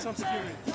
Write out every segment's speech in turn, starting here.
some security.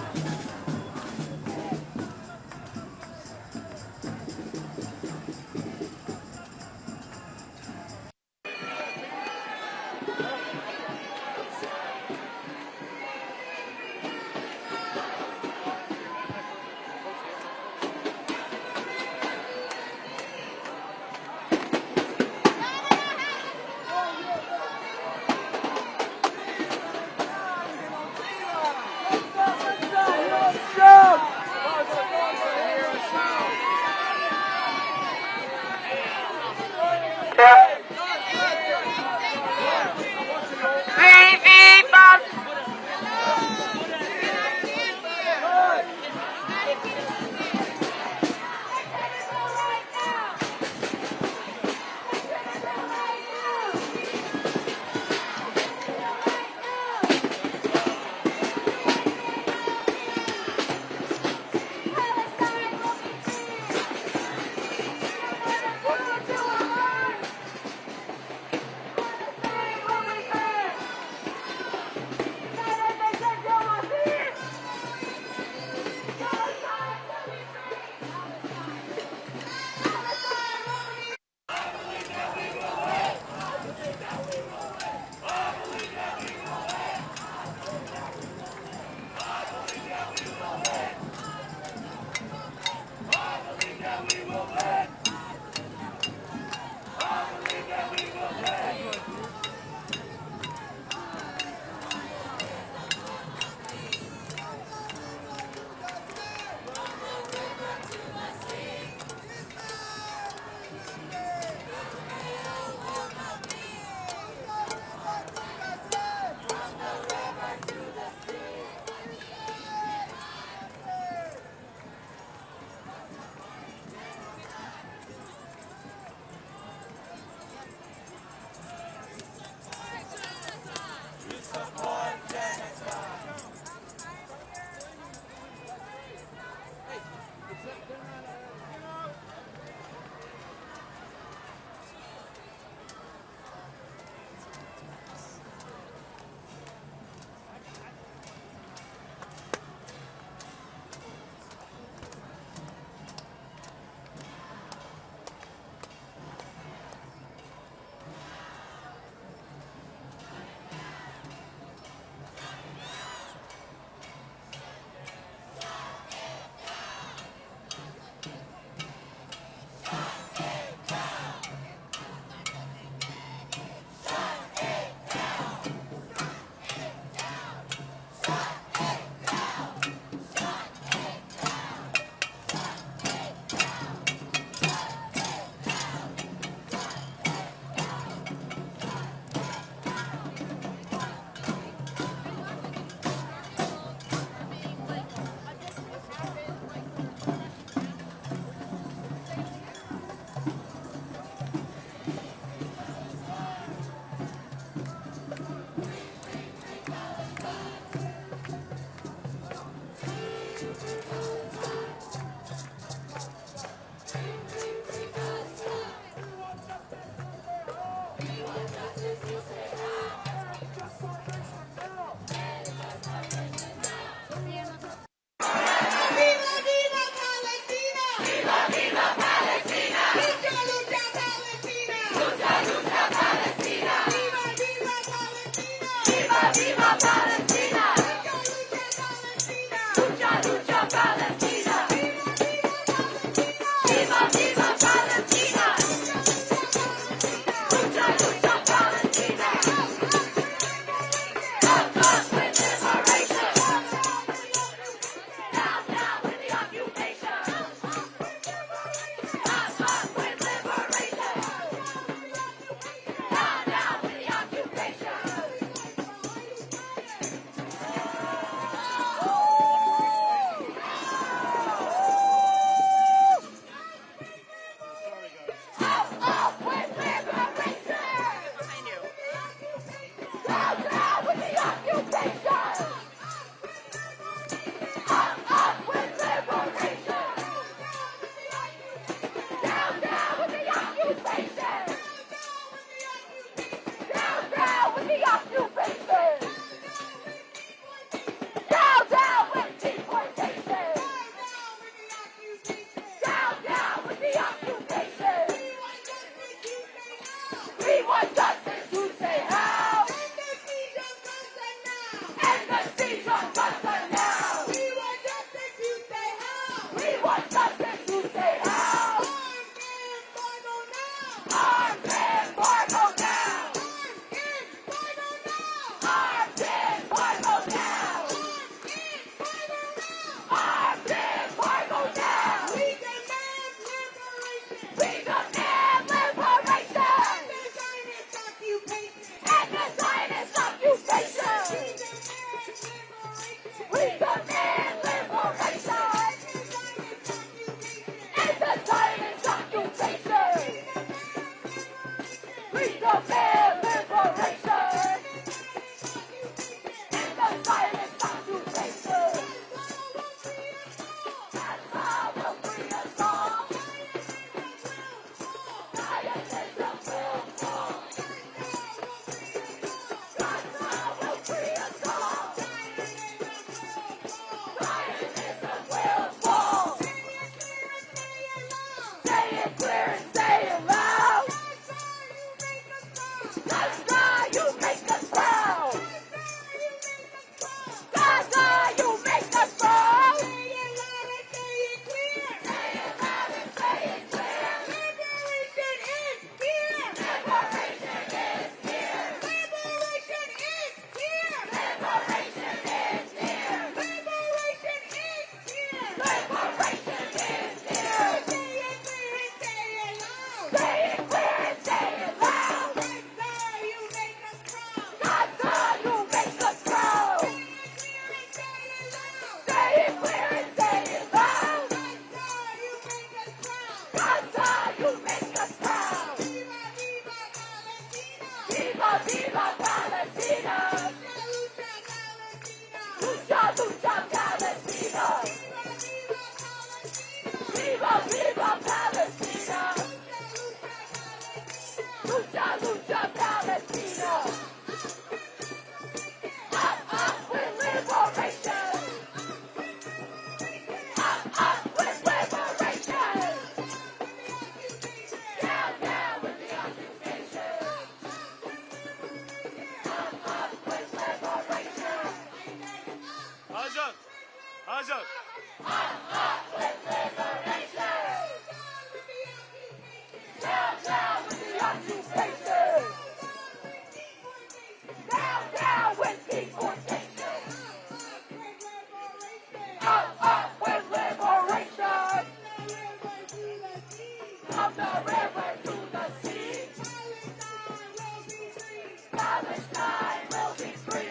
Palestine will be free.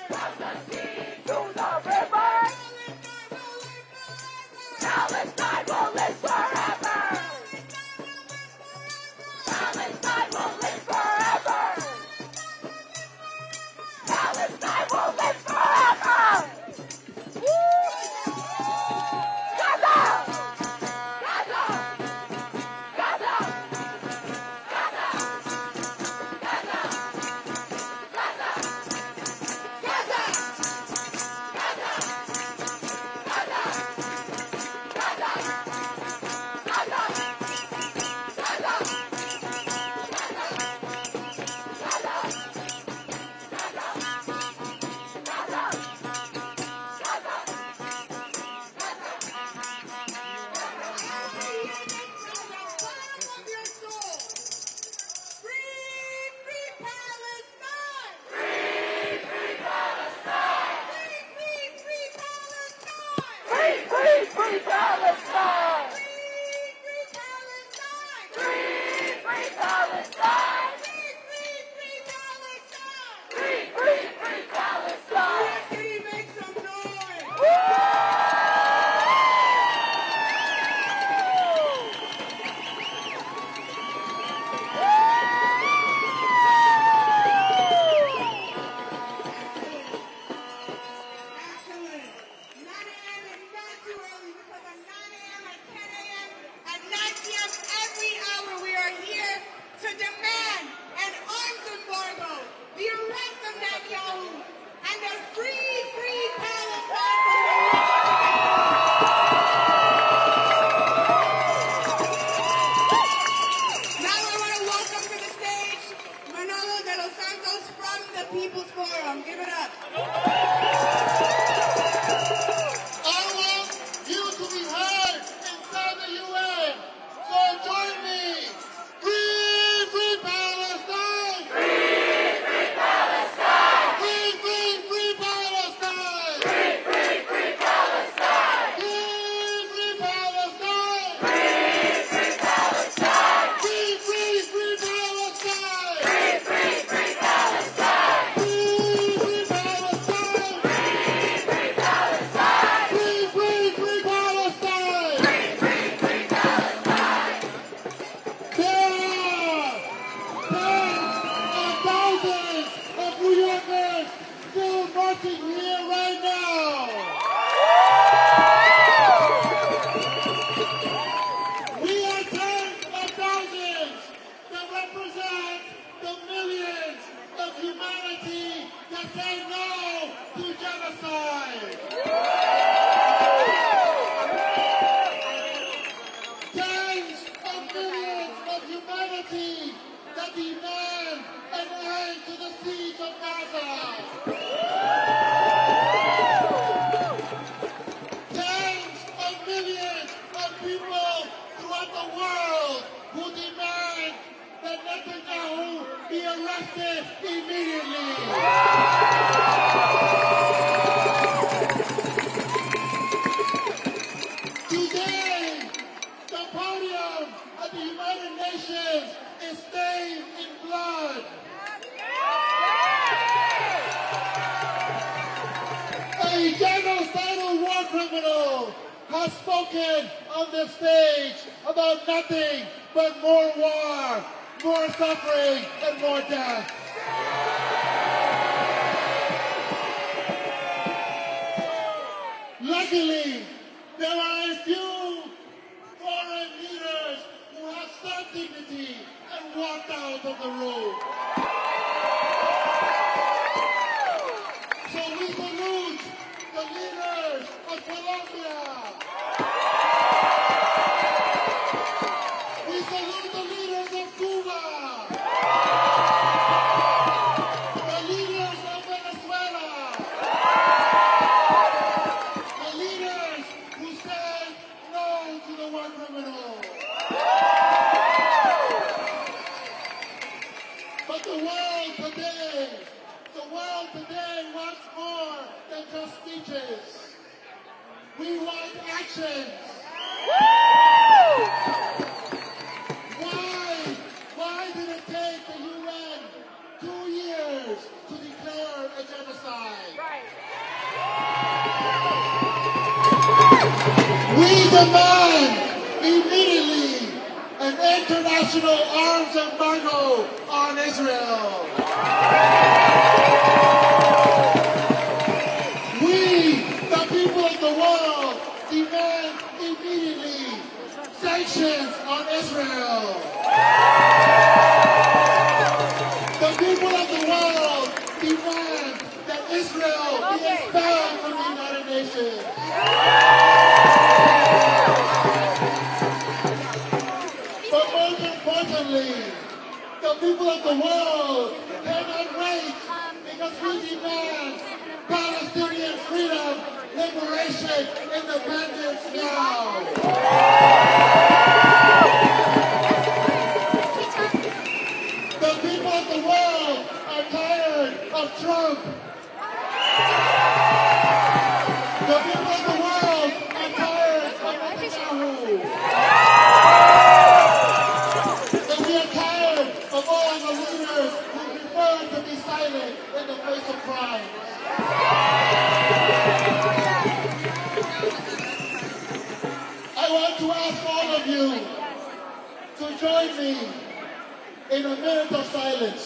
From the sea to the forum. Give it up. I want you to be heard inside the UN. So join me. Free, free Palestine. Free, free Palestine. Free, free, free Palestine. Free, free, free Palestine. Free, free Palestine. Free, free Palestine. Free, free, free Palestine. Free, free, free Palestine. Free, free Palestine. Free, free, free Palestine. Free, free, free Palestine. There are tens of thousands of New Yorkers still marching here right now. We are tens of thousands that represent the millions of humanity that say no to genocide. Tens of millions of humanity that demand an end to the siege of Gaza. Tens of millions of people throughout the world who demand that Netanyahu be arrested immediately. Today, the podium at the United Nations is stained in blood. A genocidal war criminal has spoken on this stage about nothing but more war, more suffering, and more death. Luckily, there are a few foreign leaders who have some dignity and walked out of the room. So we salute the leaders of Colombia. We salute the leaders of Cuba. The leaders of Venezuela. The leaders who said no to the war criminal. But the world today wants more than just speeches. We want actions. Why did it take the UN 2 years to declare a genocide? We demand immediately an international arms embargo on Israel. We, the people of the world, demand immediately sanctions on Israel. The people of the world demand that Israel be expelled from the United Nations. But most importantly, the people of the world cannot wait because we demand Palestinian freedom, liberation, independence now. The people of the world are tired of Trump. The people of the world are tired of Netanyahu. And we are tired of all the leaders who prefer to be silent in the face of crime. I want to ask all of you to join me in a minute of silence.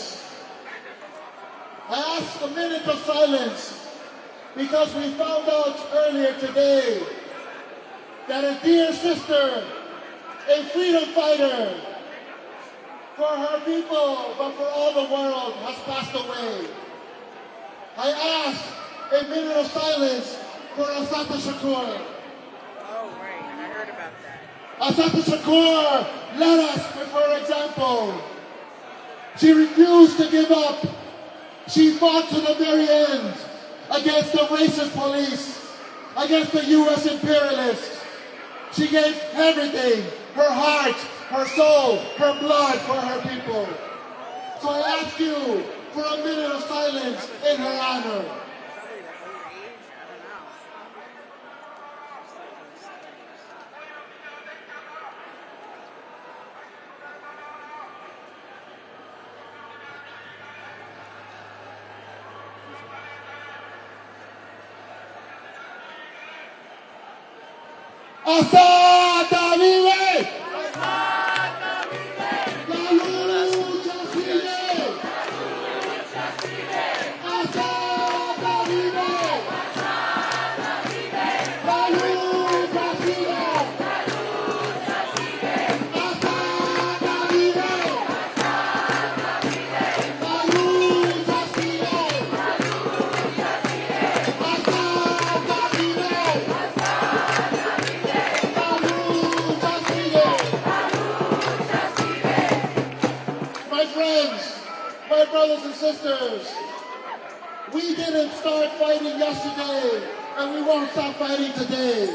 I ask a minute of silence because we found out earlier today that a dear sister, a freedom fighter for her people, but for all the world, has passed away. I ask a minute of silence for Assata Shakur. Oh, right. I heard about that. Assata Shakur led us with her example. She refused to give up. She fought to the very end against the racist police, against the U.S. imperialists. She gave everything, her heart, her soul, her blood for her people. So I ask you for a minute of silence in her honor. ¡Hasta vive! ¡Hasta vive! ¡La lucha sigue! ¡Hasta vive! ¡La lucha sigue! ¡Hasta vive! ¡La lucha sigue! My brothers and sisters, we didn't start fighting yesterday, and we won't stop fighting today.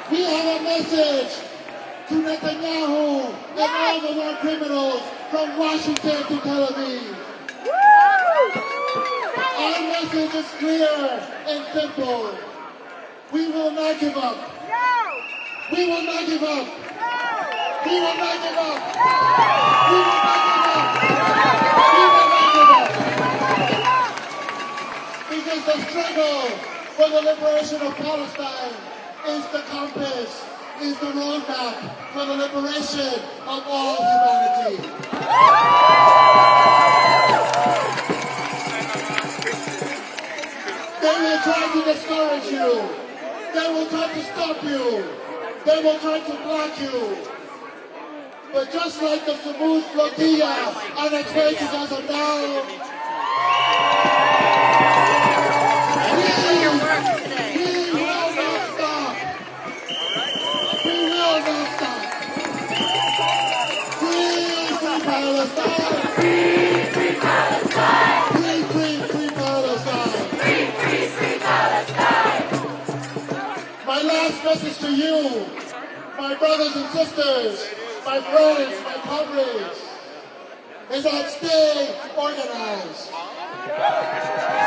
We have a message to Netanyahu and all the war criminals from Washington to Tel Aviv. Our message is clear and simple. We will not give up. We will not give up. We will not give up. We will not give up. We will not give up. Because the struggle for the liberation of Palestine is the compass, is the roadmap for the liberation of all humanity. They will try to discourage you. They will try to stop you. They will try to block you. But just like the Samud flotilla on its way to Gaza now, we will not stop. We will not stop. Free, free Palestine. Free, free Palestine. Free, free, free Palestine. Free, free, free Palestine. My last message to you, my brothers and sisters, my friends, my comrades, is that stay organized.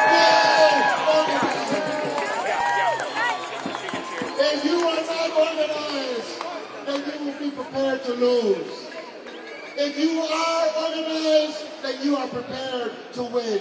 Stay organized. If you are not organized, then you will be prepared to lose. If you are organized, then you are prepared to win.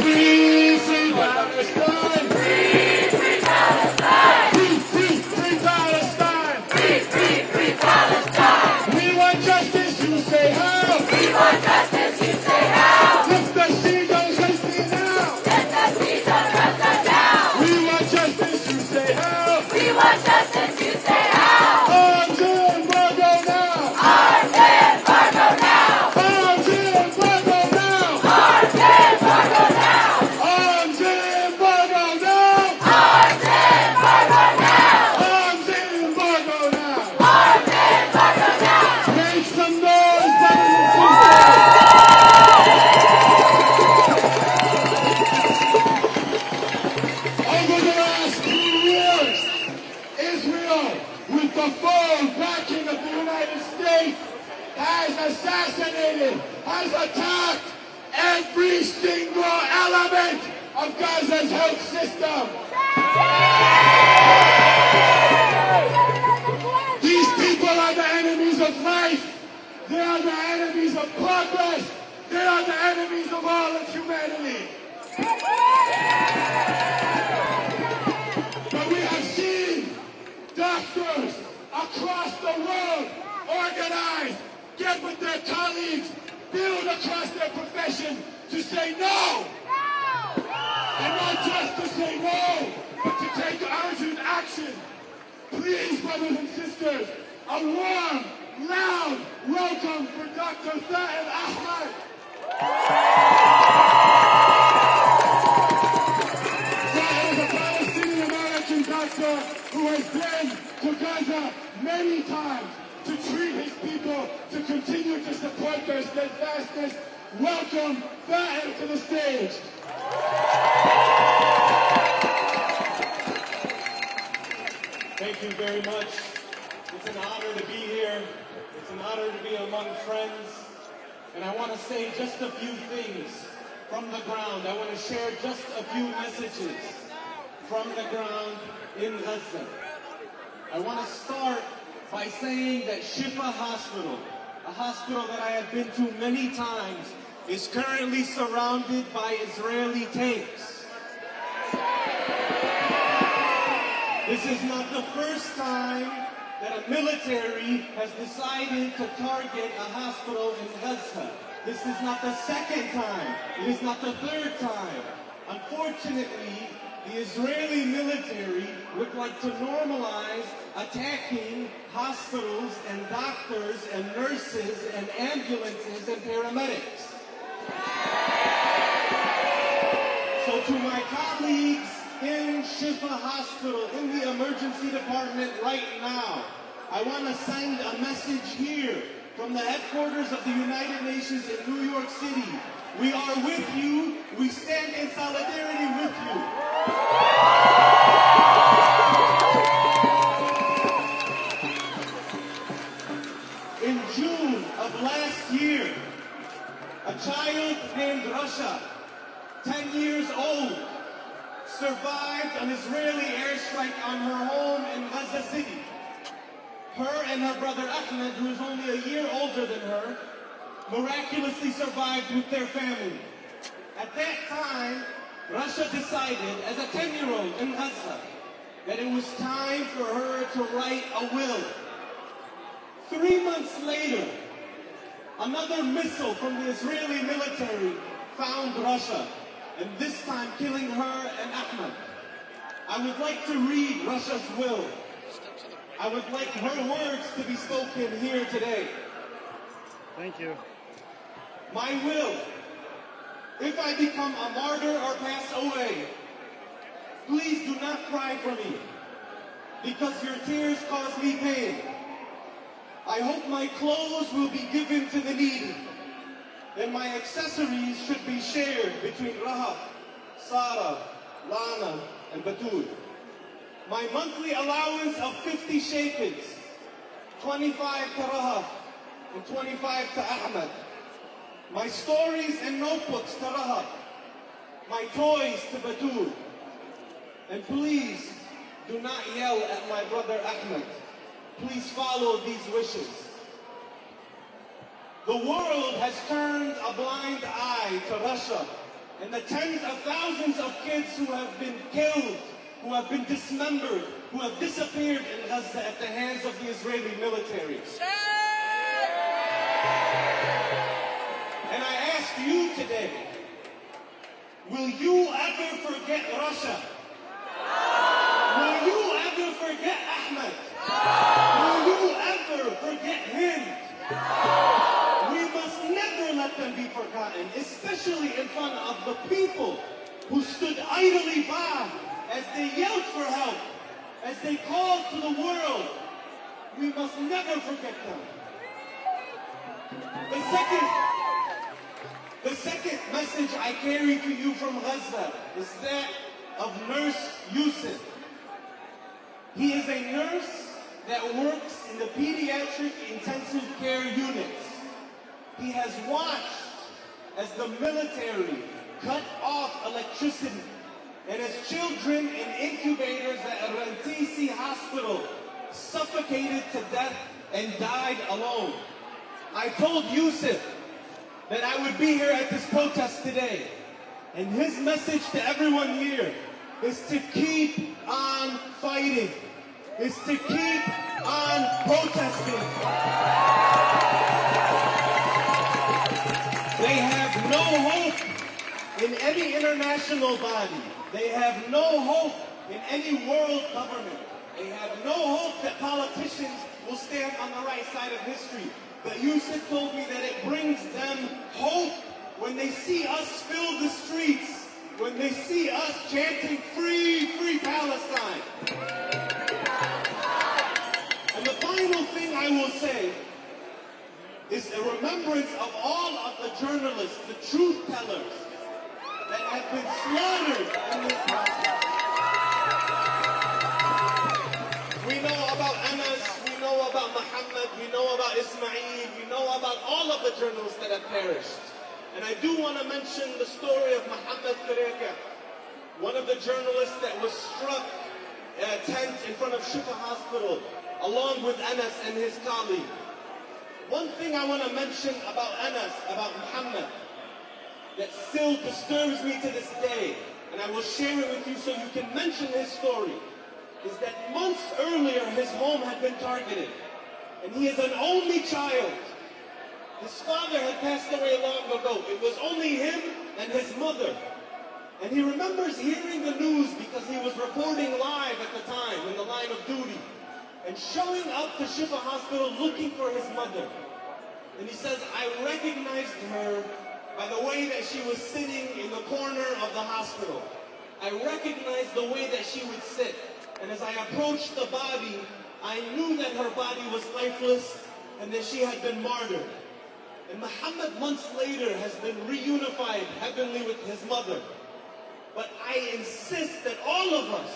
Free, free Palestine! Free, free Palestine! Free, free, free Palestine! Free, free, free Palestine! We want justice, you say how? We want justice, you say how? Lift the siege on Palestine now! Lift the siege on Palestine now! We want justice, you say how? We want justice, you say how? Arms embargo now! Arms embargo now! Arms embargo now! Arms embargo now! Arms embargo now! Arms embargo now! Arms embargo now! Arms embargo now! Make some noise, brothers and sisters! Over the last 2 years, Israel, with the full backing of the United States, has assassinated, has attacked every single element of Gaza's health system. These people are the enemies of life. They are the enemies of progress. They are the enemies of all of humanity. But we have seen doctors across the world organize, get with their colleagues, build across their profession to say no. And not just to say no, but to take urgent action. Please, brothers and sisters, a warm, loud welcome for Dr. Zahid Ahmad. Zahid is a Palestinian-American doctor minister who has been to Gaza many times to treat his people, to continue to support their steadfastness. Welcome Fahem to the stage. Thank you very much. It's an honor to be here. It's an honor to be among friends. And I want to say just a few things from the ground. I want to share just a few messages from the ground in Gaza. I want to start by saying that Shifa Hospital, a hospital that I have been to many times, is currently surrounded by Israeli tanks. This is not the first time that a military has decided to target a hospital in Gaza. This is not the second time. It is not the third time. Unfortunately, the Israeli military would like to normalize attacking hospitals and doctors and nurses and ambulances and paramedics. So to my colleagues in Shifa Hospital, in the emergency department right now, I want to send a message here from the headquarters of the United Nations in New York City. We are with you. We stand in solidarity with you. In June of last year, a child named Rasha, 10 years old, survived an Israeli airstrike on her home in Gaza City. Her and her brother Ahmed, who is only a year older than her, miraculously survived with their family. At that time, Rasha decided, as a 10-year-old in Gaza, that it was time for her to write a will. 3 months later, another missile from the Israeli military found Rasha, and this time killing her and Ahmed. I would like to read Rasha's will. I would like her words to be spoken here today. Thank you. My will, if I become a martyr or pass away, please do not cry for me, because your tears cause me pain. I hope my clothes will be given to the needy, and my accessories should be shared between Rahaf, Sarah, Lana, and Batul. My monthly allowance of 50 shekels, 25 to Rahaf, and 25 to Ahmed. My stories and notebooks to Rahaf. My toys to Batul. And please, do not yell at my brother Ahmed. Please follow these wishes. The world has turned a blind eye to Russia and the tens of thousands of kids who have been killed, who have been dismembered, who have disappeared in Gaza at the hands of the Israeli military. And I ask you today, will you ever forget Russia? Will you ever forget Ahmed? Will you ever forget him? We must never let them be forgotten, especially in front of the people who stood idly by as they yelled for help, as they called to the world. We must never forget them. The second message I carry to you from Gaza is that of Nurse Yusuf. He is a nurse that works in the pediatric intensive care units. He has watched as the military cut off electricity and as children in incubators at Rantisi Hospital suffocated to death and died alone. I told Yusuf that I would be here at this protest today, and his message to everyone here is to keep on fighting, is to keep on protesting. They have no hope in any international body. They have no hope in any world government. They have no hope that politicians will stand on the right side of history. But Yusuf told me that it brings them hope when they see us fill the streets, when they see us chanting, "Free, free Palestine." about Muhammad, we know about Ismail, we know about all of the journalists that have perished. And I do want to mention the story of Muhammad Kareka, one of the journalists that was struck in a tent in front of Shifa Hospital, along with Anas and his colleague. One thing I want to mention about Anas, about Muhammad, that still disturbs me to this day, and I will share it with you so you can mention his story, is that months earlier his home had been targeted. And he is an only child. His father had passed away long ago. It was only him and his mother. And he remembers hearing the news because he was reporting live at the time in the line of duty and showing up to Shifa Hospital looking for his mother. And he says, I recognized her by the way that she was sitting in the corner of the hospital. I recognized the way that she would sit. And as I approached the body, I knew that her body was lifeless and that she had been martyred. And Muhammad months later has been reunified heavenly with his mother. But I insist that all of us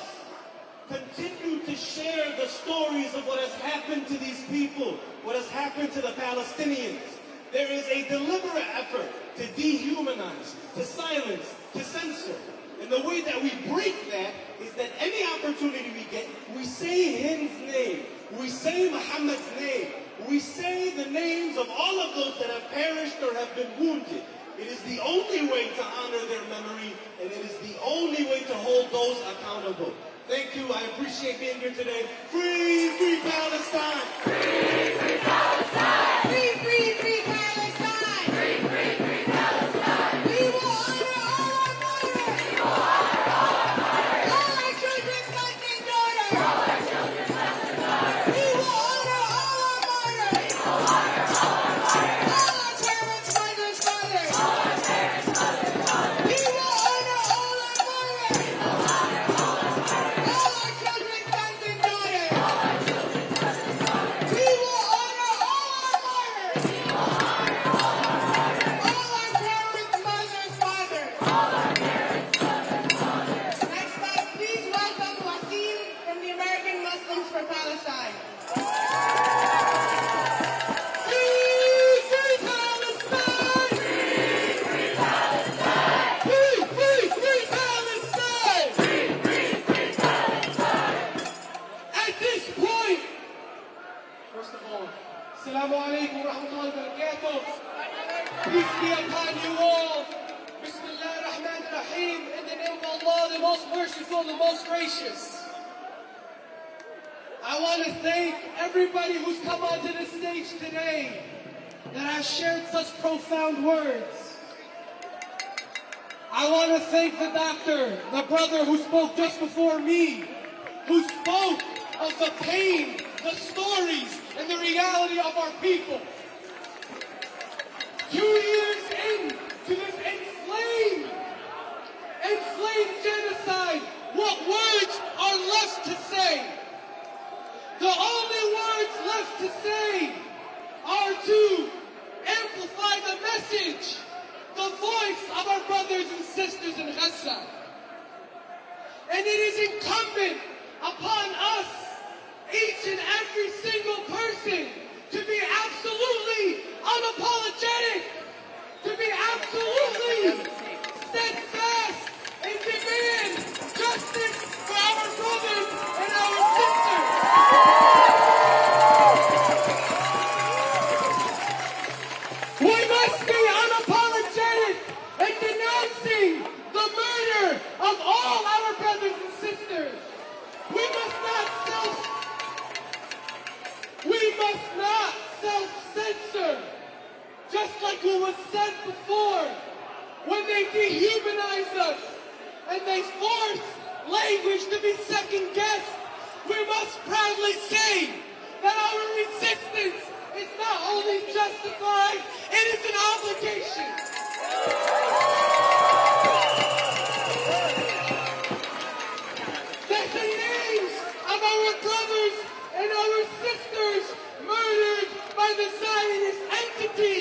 continue to share the stories of what has happened to these people, what has happened to the Palestinians. There is a deliberate effort to dehumanize, to silence, to censor. And the way that we break that is that any opportunity we get, we say his name, we say Muhammad's name, we say the names of all of those that have perished or have been wounded. It is the only way to honor their memory, and it is the only way to hold those accountable. Thank you. I appreciate being here today. Free, free Palestine! Free, free Palestine! Free, free, free Palestine! Free, free, free Palestine! We will honor all our martyrs! We will honor all our martyrs! All our children's sons and daughters! All our children's sons and daughters! We will honor all our martyrs! We will honor all our martyrs! All our parents, mothers, fathers! All our parents, mothers, fathers! We will honor all our martyrs! We will honor all our martyrs! All our children's sons and daughters! All our children's sons and daughters! We will honor all our martyrs! We will honor all our martyrs! All our parents, mothers, fathers! All our parents, mothers, fathers! Next up, please welcome Wasim from the American Muslims for Palestine. Free, free Palestine! Free, free Palestine! Free, free, free Palestine! Free, free, free Palestine! At this point, first of all, Assalamu alaikum wa rahmatullahi wa barakatuh. Peace be upon you all. Bismillah ar-Rahman ar-Rahim. In the name of Allah, the most merciful, the most gracious. I want to thank everybody who's come onto the stage today that has shared such profound words. I want to thank the doctor, the brother who spoke just before me, who spoke of the pain, the stories, and the reality of our people. 2 years into this enslaved genocide, what words are left to say? The only words left to say are to amplify the message, the voice of our brothers and sisters in Gaza. And it is incumbent upon us, each and every single person, to be absolutely unapologetic, to be absolutely steadfast and demand justice for our brothers and our sisters. We must be unapologetic in denouncing the murder of all our brothers and sisters. We must not self-censor, just like what was said before, when they dehumanized us and they forced language to be second-guessed. We must proudly say that our resistance is not only justified, it is an obligation. That the names of our brothers and our sisters murdered by the Zionist entity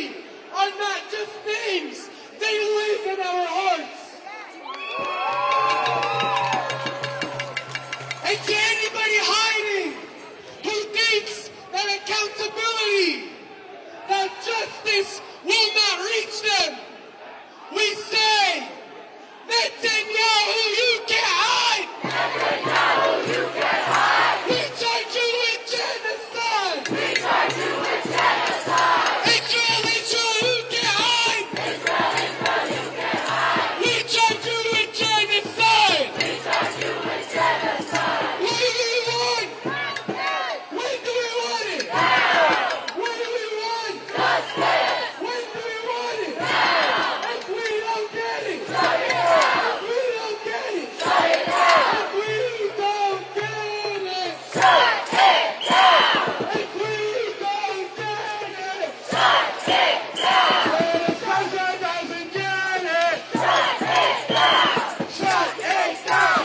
are not just names, they live in our hearts. And to anybody hiding who thinks that accountability responsibility that justice will not reach them. We say, Netanyahu, you can't hide! Netanyahu, you can't hide! We charge you with genocide! We charge you with genocide! Israel, you can't hide! Israel, you can't hide! We charge you with genocide! We charge you with genocide! What do we want? When do we want it? Now! What do we want? Justice! When do we want it? Now! If we don't get it, shut it down! If we don't get it, shut it down! If we don't get it, shut it down! If we don't get it, shut it down! When the Gaza doesn't get it, shut it down! Shut it down!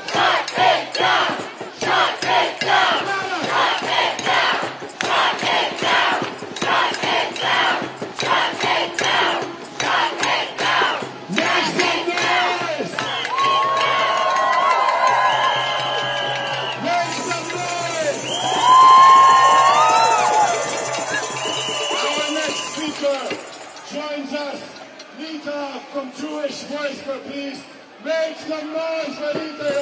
Shut it down! Shut it down! Shut it down! Shut it down! Shut it down! Shut it down! Shut it down! Make some noise! Make some noise! Our next speaker joins us, Nita from Jewish Voice for Peace. Make some noise for Nita!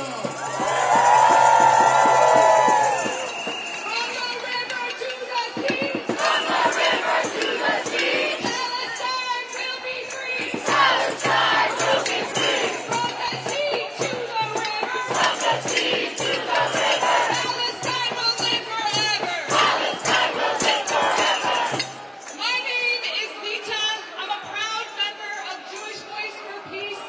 From the river to the sea! From the river to the sea! Palestine will be free! Palestine will be free! From the sea to the river! From the sea to the river! Palestine will live forever! Palestine will live forever! My name is Nita. I'm a proud member of Jewish Voice for Peace,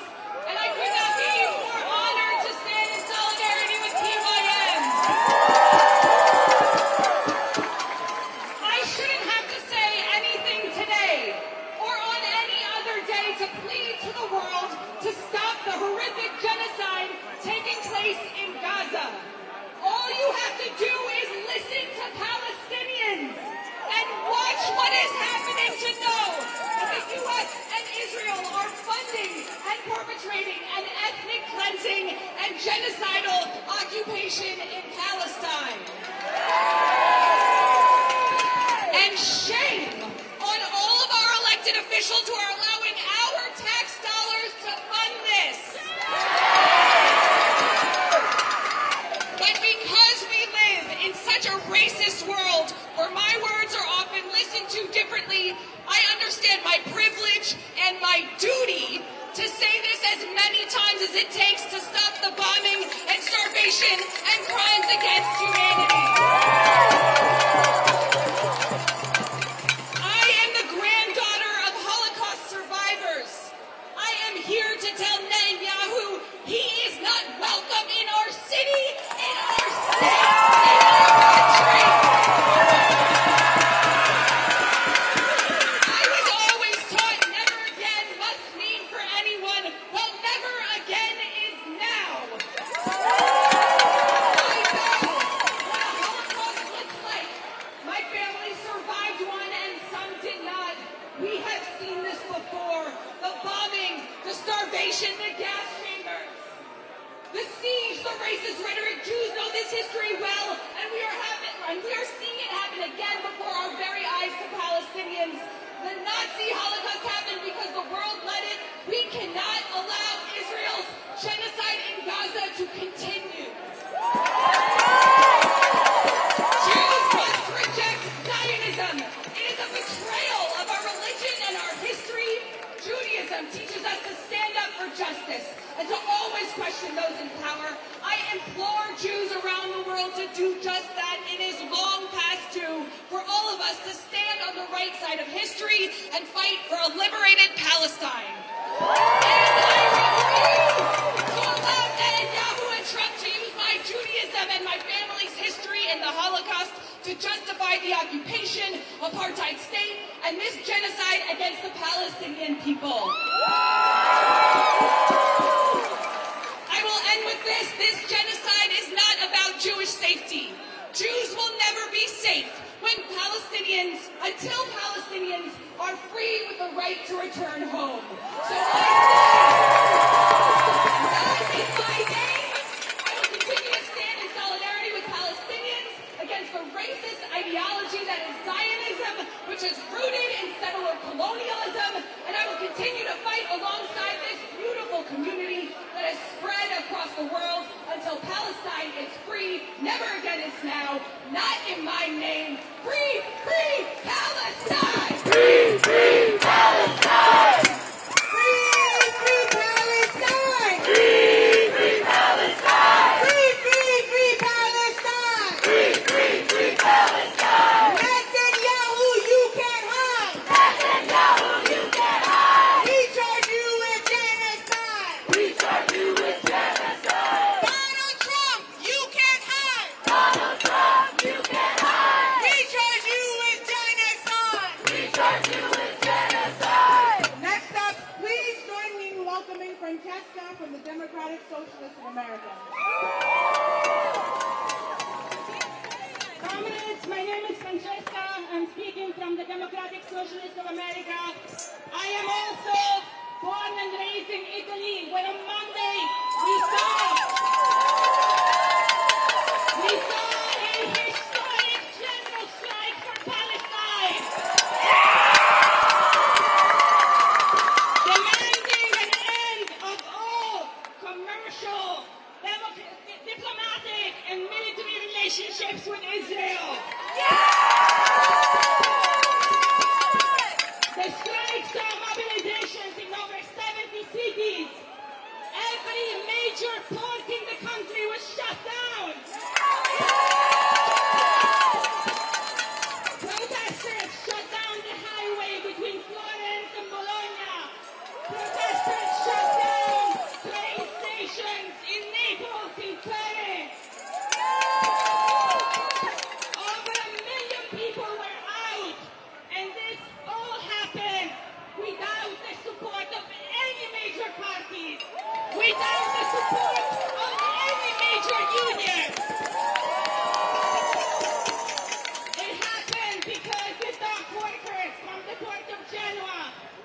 and I could not be more honored to stand in solidarity with PYM. I shouldn't have to say anything today or on any other day to plead to the world to stop the horrific genocide taking place in Gaza. All you have to do is listen to Palestinians and watch what is happening to know that the U.S. and Israel are funding and perpetrating an ethnic cleansing and genocidal occupation in Palestine. And shame on all of our elected officials who are allowing our tax dollars to fund this. But because we live in such a racist world where my words are often listened to differently, I understand my privilege and my duty to say this as many times as it takes to stop the bombing and starvation and crimes against humanity. I am the granddaughter of Holocaust survivors. I am here to tell Netanyahu he is not welcome in our city, in our state, in our country. I was always taught never again must mean for anyone. Well, never again is now. I know what a Holocaust looks like. My family survived one and some did not. We have seen this before. The bombing, the starvation, the gas chambers, the siege, the racist rhetoric. Jews know this history well, and we are seeing it happen again before our very eyes to Palestinians. The Nazi Holocaust happened because the world let it. We cannot allow Israel's genocide in Gaza to continue. Jews must reject Zionism. It is a betrayal of our religion and our history. Judaism teaches us to stand up for justice and to always question those in power. I implore Jews around the world to do just that. It is long past due for all of us to stand on the right side of history and fight for a liberated Palestine. And I refuse to allow Netanyahu and Trump to use my Judaism and my family's history in the Holocaust to justify the occupation, apartheid state, and this genocide against the Palestinian people. I will end with this. This genocide is not about Jewish safety. Jews will never be safe until Palestinians are free with the right to return home. So I say, in my name, I will continue to stand in solidarity with Palestinians against the racist ideology that is relationships with Israel. The strikes saw mobilizations in over 70 cities. Every major port in the country was shut down. Protesters shut down the highway between Florence and Bologna. Protesters shut down train stations in Naples, in Turin. Over 1 million people were out, and this all happened without the support of any major parties, without the support of any major union. It happened because the dock workers from the port of Genoa,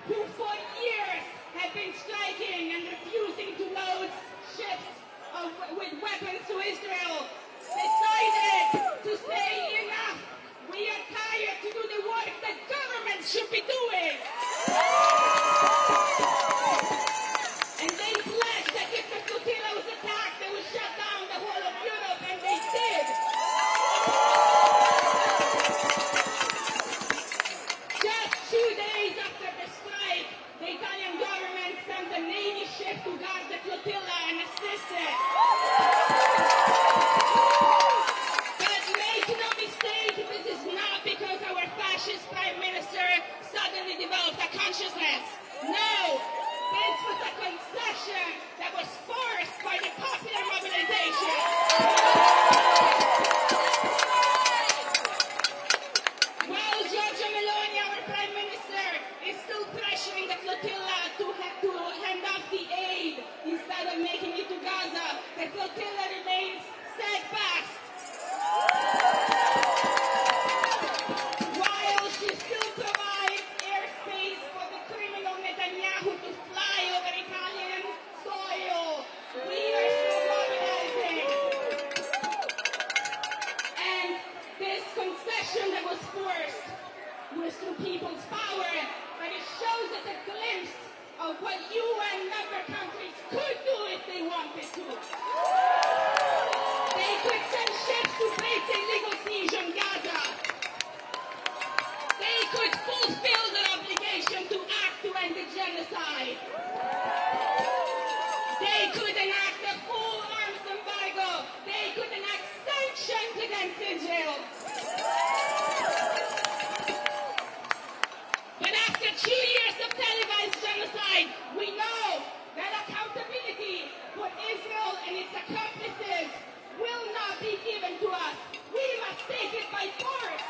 who for years have been striking and refusing to load ships with weapons to Israel, decided to say enough. We are tired to do the work that governments should be doing. And they pledged that if the flotilla was attacked, they would shut down the whole of Europe, and they did. Just 2 days after the strike, the Italian government sent a Navy ship to guard the flotilla and assist it. But make no mistake, this is not because our fascist Prime Minister suddenly developed a consciousness. No, this was a concession that was forced by the popular mobilization. While Giorgia Meloni, our Prime Minister, is still pressuring the flotilla to hand off the aid instead of making it to Gaza, the flotilla remains steadfast. While she still provides airspace for the criminal Netanyahu to fly over Italian soil, we are still mobilizing. And this concession that was forced was through people's power, but it shows us a glimpse of what UN member countries could do if they wanted to. They could send ships to break the illegal siege on Gaza. They could fulfill their obligation to act to end the genocide. They could enact a full arms embargo. They could enact sanctions against Israel. But after 2 years of televised genocide, we know that accountability for Israel and its accomplices will not be given to us. We must take it by force.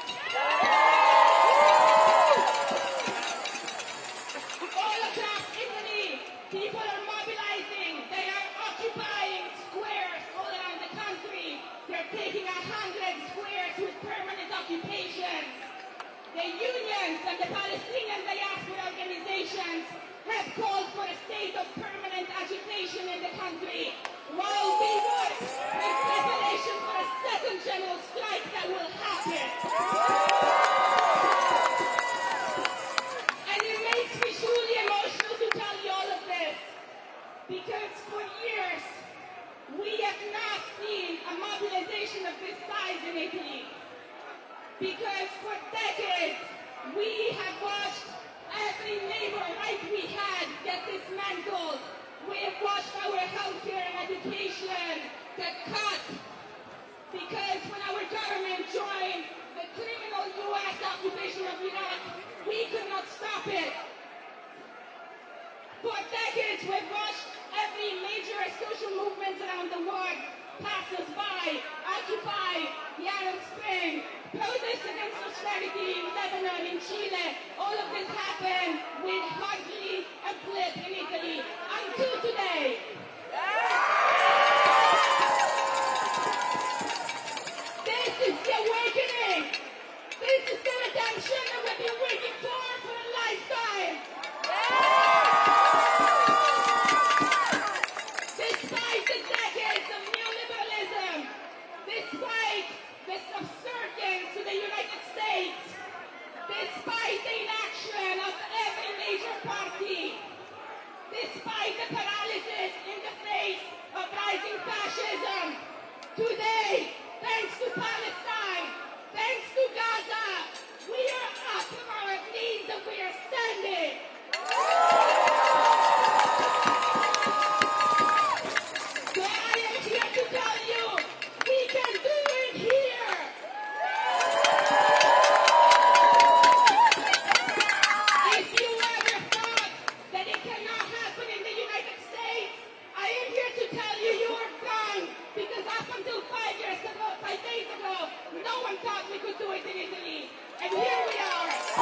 All across Italy, people are mobilizing. They are occupying squares all around the country. They're taking 100 squares with permanent occupations. The unions and the Palestinian diaspora organizations have called for a state of permanent agitation in the country, while we work in preparation for a second general strike that will happen. And it makes me truly emotional to tell you all of this, because for years we have not seen a mobilization of this size in Italy. Because for decades, we have watched every labor right we had get dismantled. We have watched our healthcare and education get cut. Because when our government joined the criminal U.S. occupation of Iraq, we could not stop it. For decades, we've watched every major social movement around the world pass us by, Occupy, the Arab Spring, protests against austerity in Lebanon, in Chile. All of this happened with hardly a blip in Italy until today. This is the awakening. This is the redemption that we've been waiting for a lifetime. Despite the decades of neoliberalism, despite the subservience to the United States, despite the inaction of every major party, We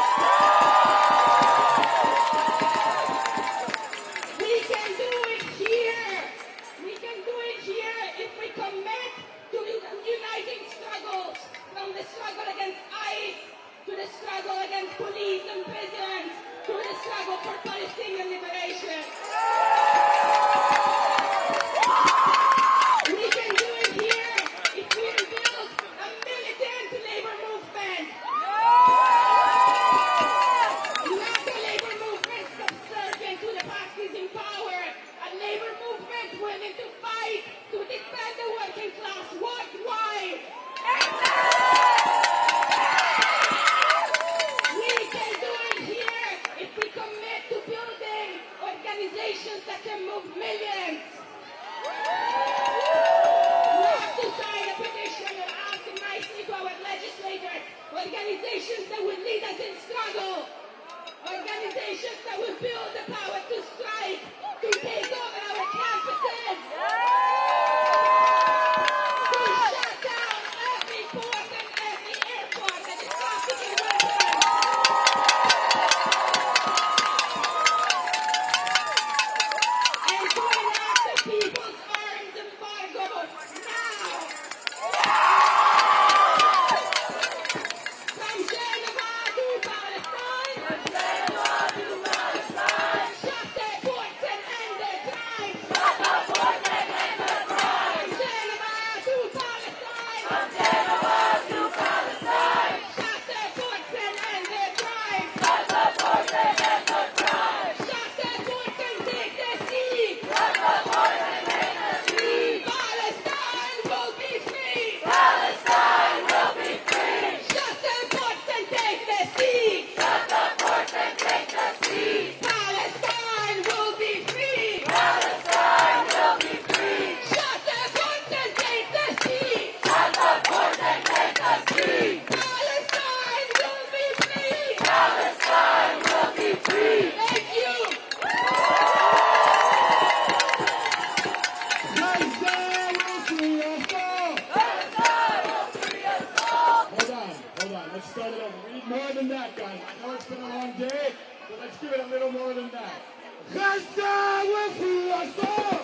can do it here. We can do it here if we commit to uniting struggles, from the struggle against ICE, to the struggle against police and prisons, to the struggle for Palestinian liberation. We can do it here if we build a militant labor movement. Not a labor movement subservient to the parties in power. A labor movement willing to fight to defend the working class worldwide. We can do it here if we commit to building organizations that can move millions. Not to sign a petition or ask nicely to our legislators. Organizations that will lead us in struggle. Organizations that will build the power to strike, to take over our campuses. To shut down every port and every airport that is trafficking weapons. And to enact the people's arms embargo now. From Geneva to Palestine. Shut their ports and end their crimes. From Geneva to Palestine. Shut their ports and end their crimes. Shut their ports and take their sea. Palestine will be free. Shut their ports and take their sea. Palestine will be free. Shut their ports and take their sea. Palestine will be free. Thank you. Gaza will free us all. Hold on. Let's start it over. We need more than that, guys. I know it's been a long day, but let's give it a little more than that. Gaza will free us all.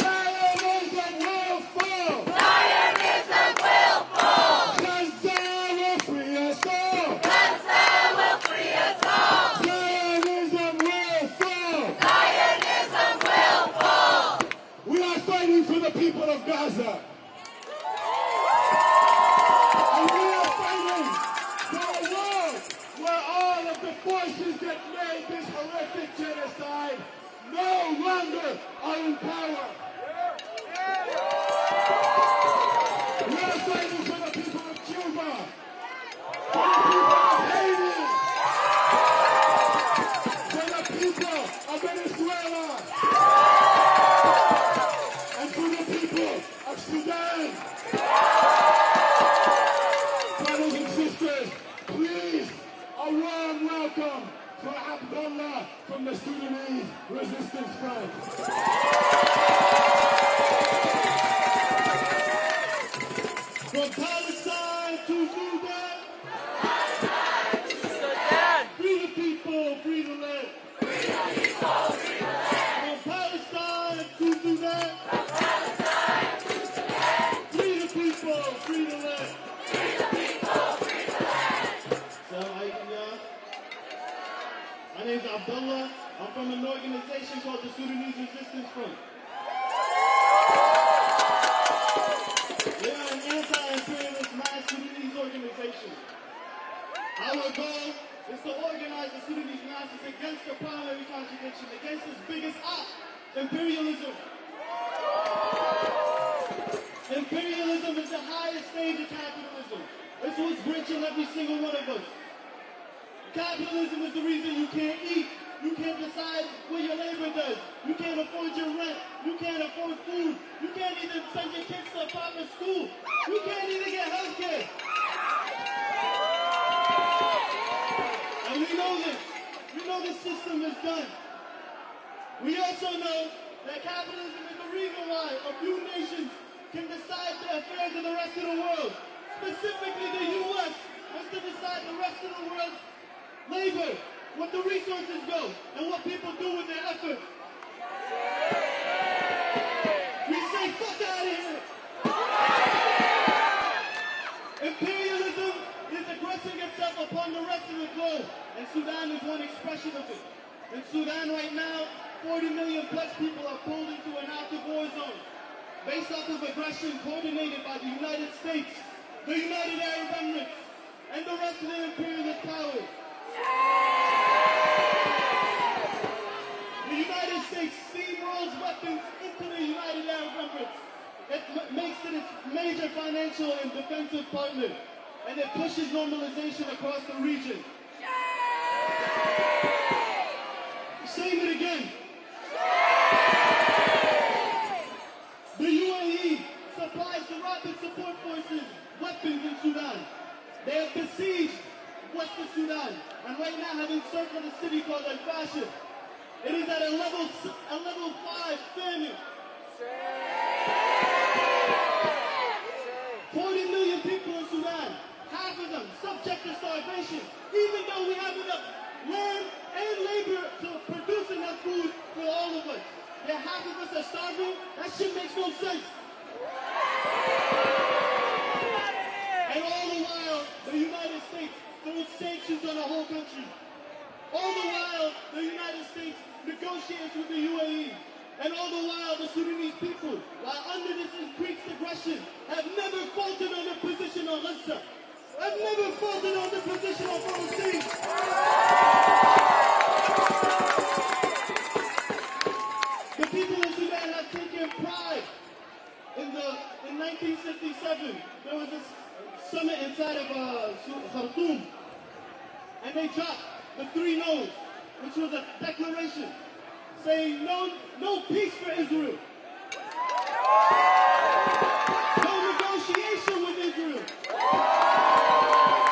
Zionism will fall. Gaza will free us all. Zionism will fall. We are fighting for the people of Gaza. And we are fighting for a world where all of the forces that made this horrific genocide no longer are in power. We are fighting for the people of Cuba, for the people of Haiti, for the people of Venezuela, and for the people of Sudan. Brothers and sisters, please, a warm welcome for Abdullah from the Sudanese Resistance Front. From Palestine to Sudan. Free the people, free the land. From Palestine to Sudan. Free the people, free the land. My name's Abdullah. I'm from an organization called the Sudanese Resistance Front. We are an anti-imperialist mass Sudanese organization. Our goal is to organize the Sudanese masses against the primary contradiction, against its biggest op, imperialism. Imperialism is the highest stage of capitalism. It's what's bridging every single one of us. Capitalism is the reason you can't eat. You can't decide what your labor does. You can't afford your rent. You can't afford food. You can't even send your kids to a proper school. You can't even get health care. And we know this. We know the system is done. We also know that capitalism is the reason why a few nations can decide the affairs of the rest of the world. Specifically the U.S. was to decide the rest of the world's labor, what the resources go, and what people do with their effort. We say, fuck out of here! Imperialism is aggressing itself upon the rest of the globe, and Sudan is one expression of it. In Sudan right now, 40 million plus people are pulled into an active war zone based off of aggression coordinated by the United States, the United Arab Emirates, and the rest of the imperialist powers. The United States steamrolls weapons into the United Arab Emirates. It makes it its major financial and defensive partner, and it pushes normalization across the region. Saying it again. The UAE supplies the rapid support forces weapons in Sudan. They have besieged western Sudan, and right now have encircled a city called Al-Fashir. It is at a level 5 famine. 40 million people in Sudan, half of them subject to starvation, even though we have enough land and labor to produce enough food for all of us. Yet half of us are starving. That shit makes no sense. And all the while, the United States throws sanctions on the whole country. All the while, the United States negotiates with the UAE. And all the while, the Sudanese people, while under this increased aggression, have never faltered on their position on Gaza. Have never faltered on their position on Palestine. The people of Sudan have taken pride. In 1967, there was a summit inside of Khartoum, and they dropped the 3 no's, which was a declaration saying no peace for Israel, no negotiation with Israel,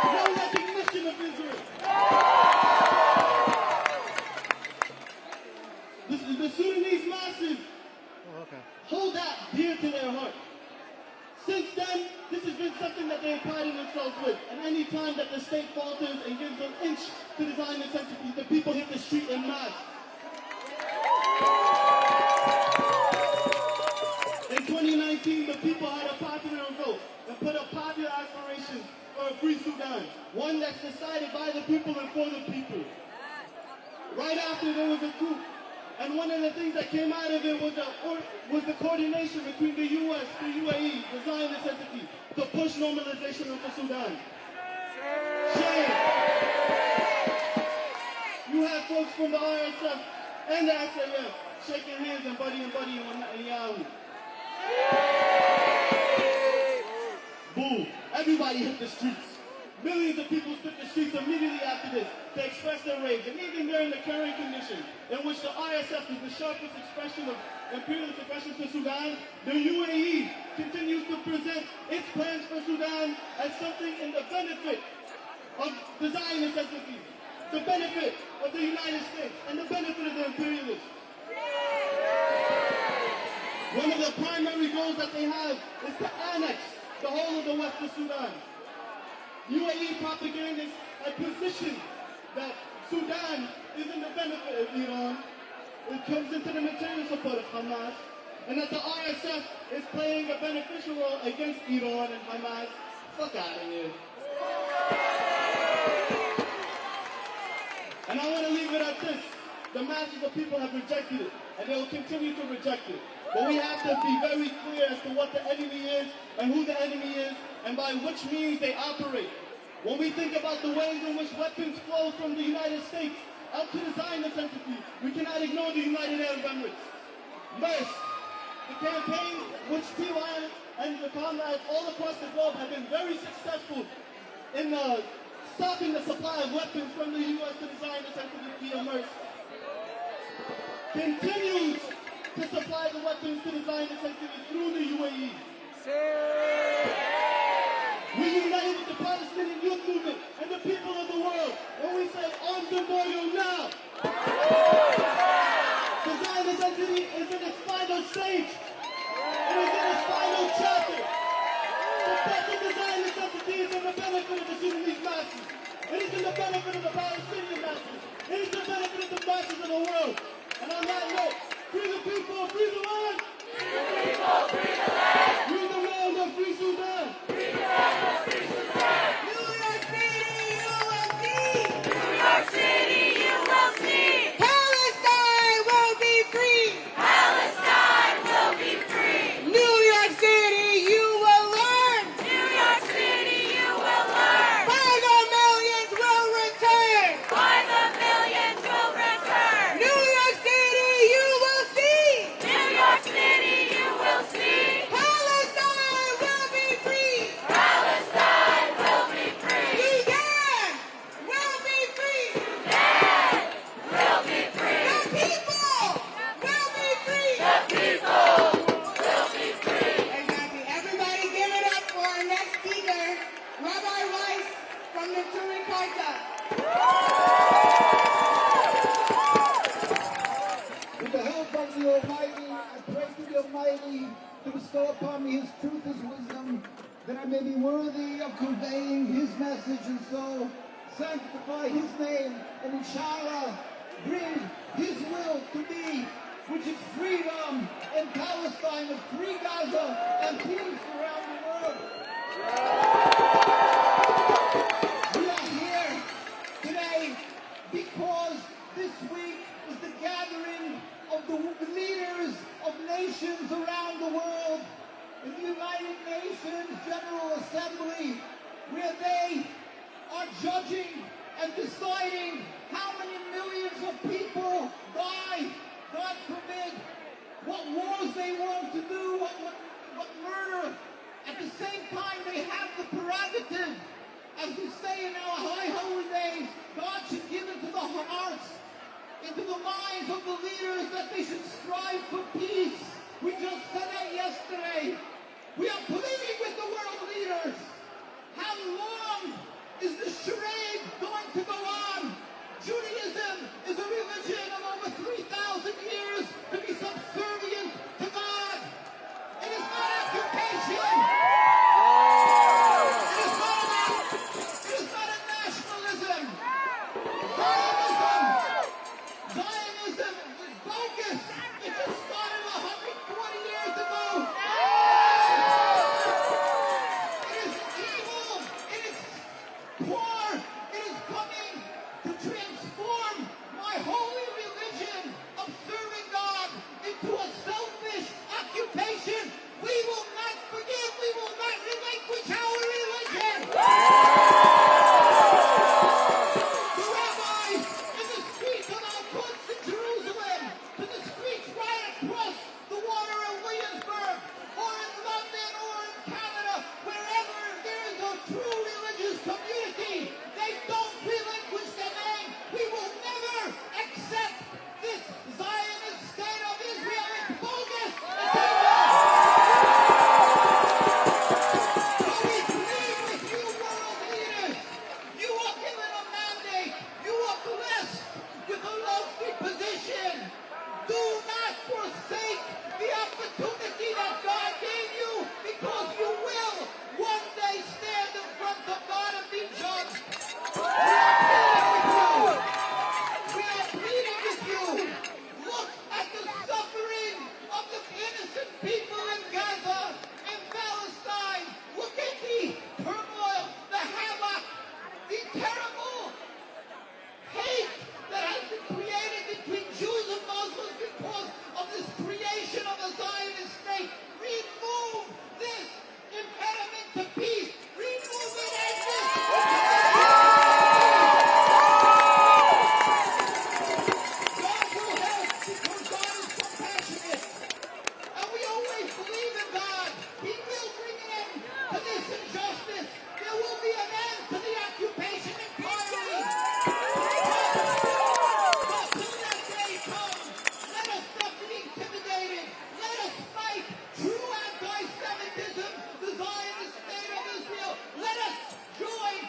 no recognition of Israel. The Sudanese masses hold that dear to their heart. Since then, this has been something that they have prided themselves with. And any time that the state falters and gives an inch to the Zionist entity, the people hit the street en masse. In 2019, the people had a popular vote and put up popular aspirations for a free Sudan, one that's decided by the people and for the people. Right after, there was a coup. And one of the things that came out of it was the coordination between the U.S., the UAE, the Zionist entity, to push normalization of Sudan. Shame. You have folks from the RSF and the SAF shaking hands and buddy with Netanyahu. Boom. Everybody hit the streets. Millions of people took the streets immediately after this to express their rage. And even during the current condition, in which the RSF is the sharpest expression of imperialist aggression to Sudan, the UAE continues to present its plans for Sudan as something in the benefit of the Zionist entities, the benefit of the United States, and the benefit of the imperialists. One of the primary goals that they have is to annex the whole of the west of Sudan. UAE propagandists have positioned that Sudan is in the benefit of Iran. It comes into the material support of Hamas, and that the RSF is playing a beneficial role against Iran and Hamas. Fuck out of here. And I want to leave it at this. The masses of people have rejected it, and they will continue to reject it. But we have to be very clear as to what the enemy is, and who the enemy is, and by which means they operate. When we think about the ways in which weapons flow from the United States out to the Zionist entity, we cannot ignore the United Arab Emirates. First, the campaign which TY and the comrades all across the globe have been very successful in stopping the supply of weapons from the U.S. to the Zionist entity via MERS, continues to supply the weapons to the Zionist entity through the UAE. We unite with the Palestinian youth movement and the people of the world when we say arms embargo now. The Zionist entity is in its final stage. It is in its final chapter. The death of the Zionist entity is in the benefit of the Sudanese masses. truth is wisdom, that I may be worthy of conveying his message, and so sanctify his name, and inshallah bring his will to me, which is freedom in Palestine, and free Gaza, and peace around the world. We are here today because this week is the gathering of the leaders of nations around the world in the United Nations General Assembly, where they are judging and deciding how many millions of people die, God forbid, what wars they want to do, what murder. At the same time, they have the prerogative, as we say in our high holy days, God should give into the hearts, into the minds of the leaders, that they should strive for peace. We just said that yesterday. We are pleading with the world leaders. How long is the charade going to go on? Judaism is a religion of over 3,000 years to be subservient to God. It is not occupation. It is not a nationalism. Zionism is bogus. It just started 140 years ago. It is evil. It is poor. It is coming to transform my holy religion of serving God into a selfish occupation. We will not forgive. We will not relinquish our religion. The rabbis in the streets of Al-Quds in Jerusalem, to the streets right across the water in Williamsburg, or in London, or in Canada, wherever there is a true religious community, they don't relinquish their name. We will never accept this Zionist state of Israel. It's bogus. It's so we plead with you, world leaders. You are given a mandate. You are blessed with a lofty position. Do not forsake the opportunity that God gave you, because you will one day stand in front of God and be judged. We are pleading with you. Look at the suffering of the innocent people in Gaza, in Palestine. Look at the turmoil, the havoc, the terrible hate that has been created between Jews and Muslims because of this creation of a Zionist state. Remove this impediment to peace. Remove it as this. God will help, because God is compassionate. And we always believe in God. He will bring an end to this injustice. There will be an end to the occupation and tyranny. But till that day comes, let us not be intimidated. Let us fight true anti-Semitism, the Zionist state of Israel. Let us join.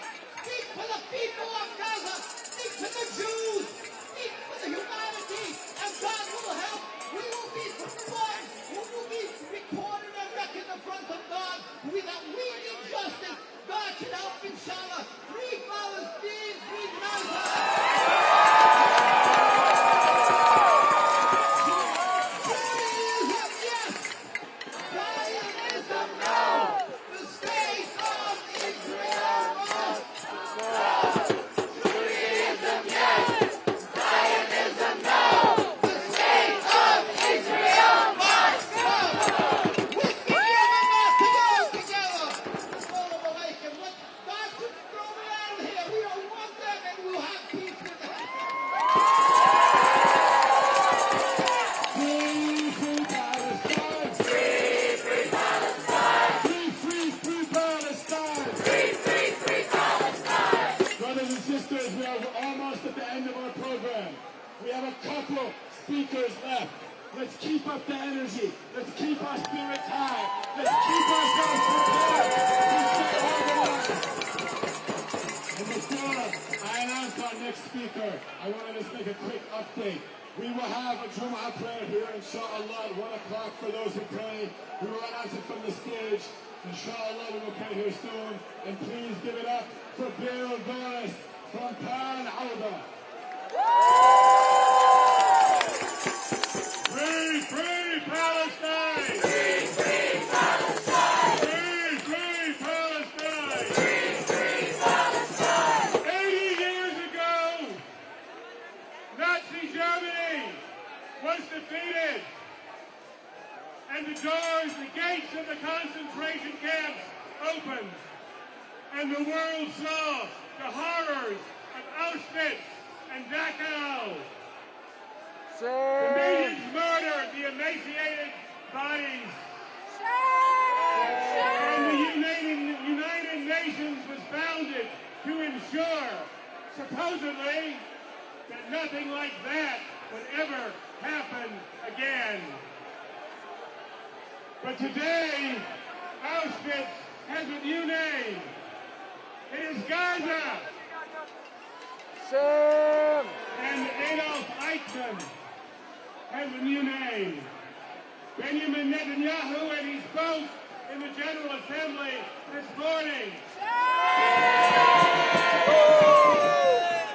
Speak for the people of Gaza. Speak for the Jews. Speak for the humanity. And God will help. We will be one who will be recorded and reckoned in front of God. Without we need justice, God should help, inshallah. Free Palestine, free Gaza. Judaism, yes. Zionism, no. The state of Israel must. Judaism, yes. Zionism, no. The state of Israel must come. With together, not to go together. Assalamu alaikum. God should throw it out of here. We don't want them, and we'll have peace with them. Free, free Palestine! Free, free Palestine! Free, free Palestine! Free Palestine! Brothers and sisters, we are almost at the end of our program. We have a couple speakers left. Let's keep up the energy. Let's keep our spirits high. Let's keep ourselves prepared. Let's stay organized. And before I announce our next speaker, I want to just make a quick update. We will have a Jumu'ah prayer here, inshallah, at 1 o'clock for those who pray. We will announce it from the stage. Inshallah, we will pray here soon. And please give it up for Bill Doris from Pan Auda. Free, free Palestine! Free, free Palestine! Free, free Palestine! Free, free Palestine! 80 years ago, Nazi Germany was defeated, and the doors, the gates of the concentration camps opened, and the world saw the horrors of Auschwitz and Dachau. The millions murdered, the emaciated bodies. And the United Nations was founded to ensure, supposedly, that nothing like that would ever happen again. But today, Auschwitz has a new name. It is Gaza. And Adolf Eichmann has a new name. Benjamin Netanyahu, and he spoke in the General Assembly this morning.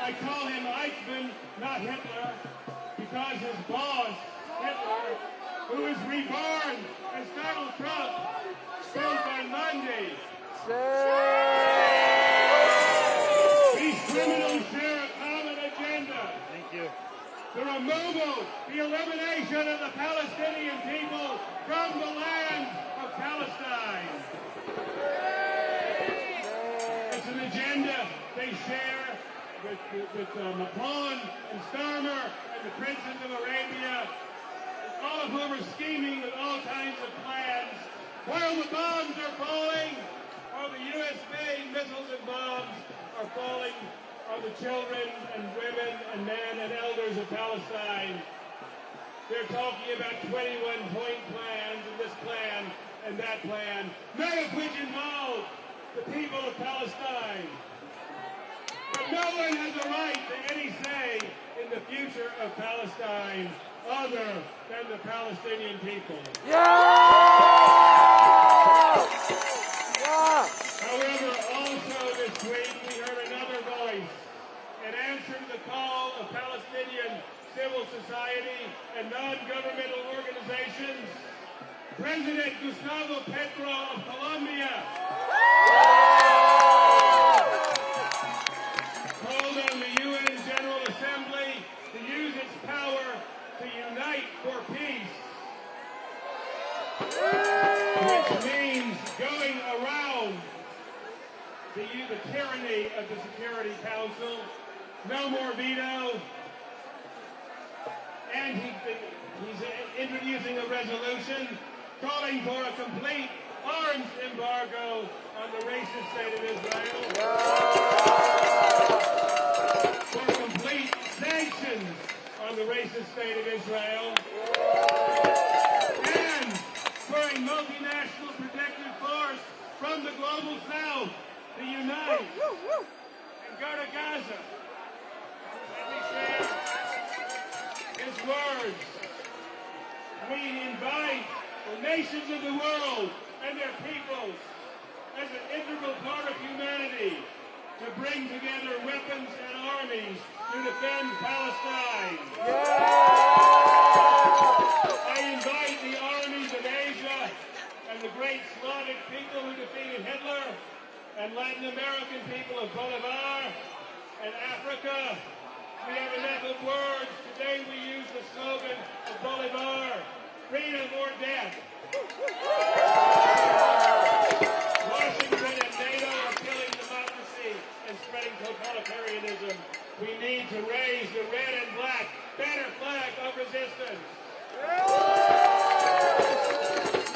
I call him Eichmann, not Hitler, because his boss, Hitler, who is reborn as Donald Trump, spoke on Monday. These criminals share a common agenda. Thank you. The removal, the elimination of the Palestinian people from the land of Palestine. It's an agenda they share with Macron and Starmer and the princes of Arabia, all of whom are scheming with all kinds of plans. While the bombs are falling, while the U.S.-made missiles and bombs are falling on the children and women and men and elders of Palestine, they're talking about 21-point plans and this plan and that plan, none of which involve the people of Palestine. But no one has a right to any say in the future of Palestine other than the Palestinian people. However, also this week we heard another voice in answer to the call of Palestinian civil society and non-governmental organizations. President Gustavo Petro of Colombia called on the UN General Assembly to use its power to unite for peace, which means going around the tyranny of the Security Council, no more veto, and he's introducing a resolution calling for a complete arms embargo on the racist state of Israel, for complete sanctions on the racist state of Israel, and for a multinational protective force from the global south to unite and go to Gaza. Let me share his words. We invite the nations of the world and their peoples as an integral part of humanity to bring together weapons and armies to defend Palestine. I invite the armies of Asia and the great Slavic people who defeated Hitler and Latin American people of Bolivar and Africa. We have enough of words. Today we use the slogan of Bolivar, freedom or death. Washington and NATO are killing democracy and spreading totalitarianism. We need to raise the red and black banner flag of resistance.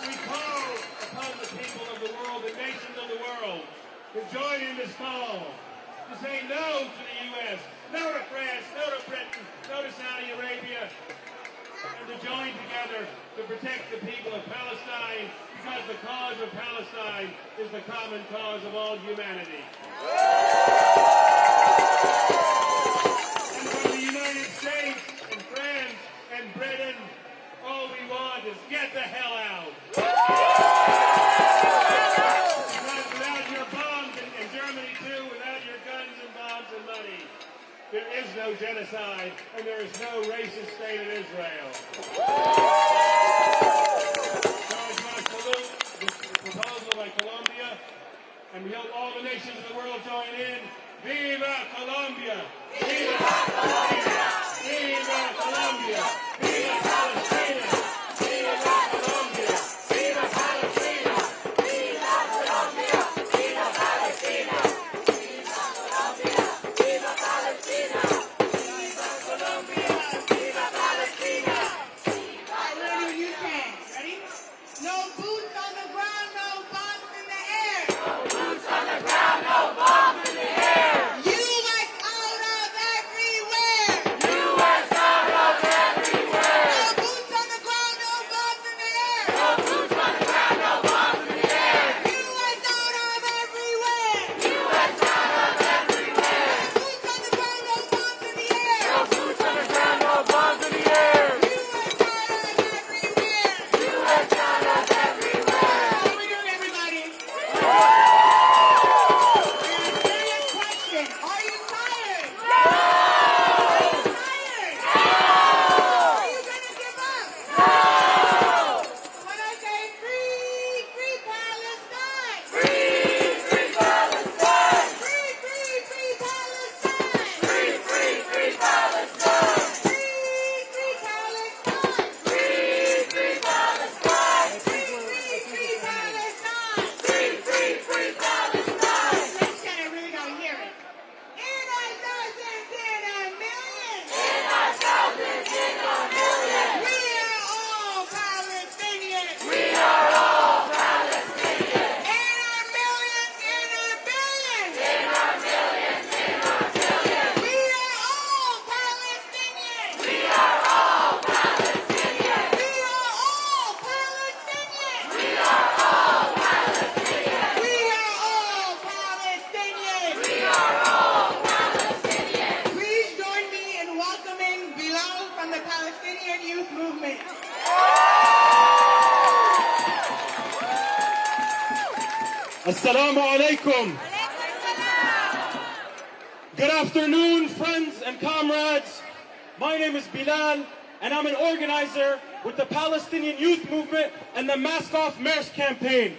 We call upon the people of the world, the nations of the world, to join in this call, to say no to the U.S., no to France, no to Britain, no to Saudi Arabia, and to join together to protect the people of Palestine, because the cause of Palestine is the common cause of all humanity. And from the United States and France is get the hell out. Without your bombs, and Germany too, without your guns and bombs and money, there is no genocide and there is no racist state in Israel. So I salute this proposal by Colombia, and we hope all the nations of the world join in. Viva Colombia! Viva Colombia! Viva Colombia! Viva Palestina! Viva Colombia! Viva Palestina! Viva Colombia! Viva Palestina! Viva Colombia! Viva Palestina! Viva Colombia! Viva Palestina! All right, ready when you can. Ready? No boots on the ground, no bombs in the air. No boots on the ground, no bombs in the air. U.S. out of everywhere. U.S. out of everywhere. No boots on the ground, no bombs in the air. No boots on the ground, no bombs in the air. U.S. out of everywhere. U.S. out of everywhere. No boots on the ground, no bombs in the air. No boots on the ground, no bombs in the air. U.S. out of everywhere. U.S. out of everywhere. How we doing, everybody? Serious question. Are you tired? No! Are you tired? No! Are you gonna give up? No! When I say free, free Palestine! Free, free Palestine! Free, free, free Palestine! Free, free, free Palestine! Free, free Palestine! Free, free Palestine! Free, free, free Palestine! Free, free, free Palestine! Let's get it, really gotta hear it. In our thousands, in our millions! In our thousands, in our millions! We are all Palestinians! We are all Palestinians! In our millions, in our billions! In our millions, in our billions! We are all Palestinians! We are all Palestinians! We are all Palestinians! We are all Palestinians! We are all Palestinians! We are all Palestinians! Please join me in welcoming Bilal from the Palestinian Youth Movement. Assalamu alaikum. Good afternoon, friends and comrades. My name is Bilal, and I'm an organizer with the Palestinian Youth Movement and the Mask Off Mers campaign.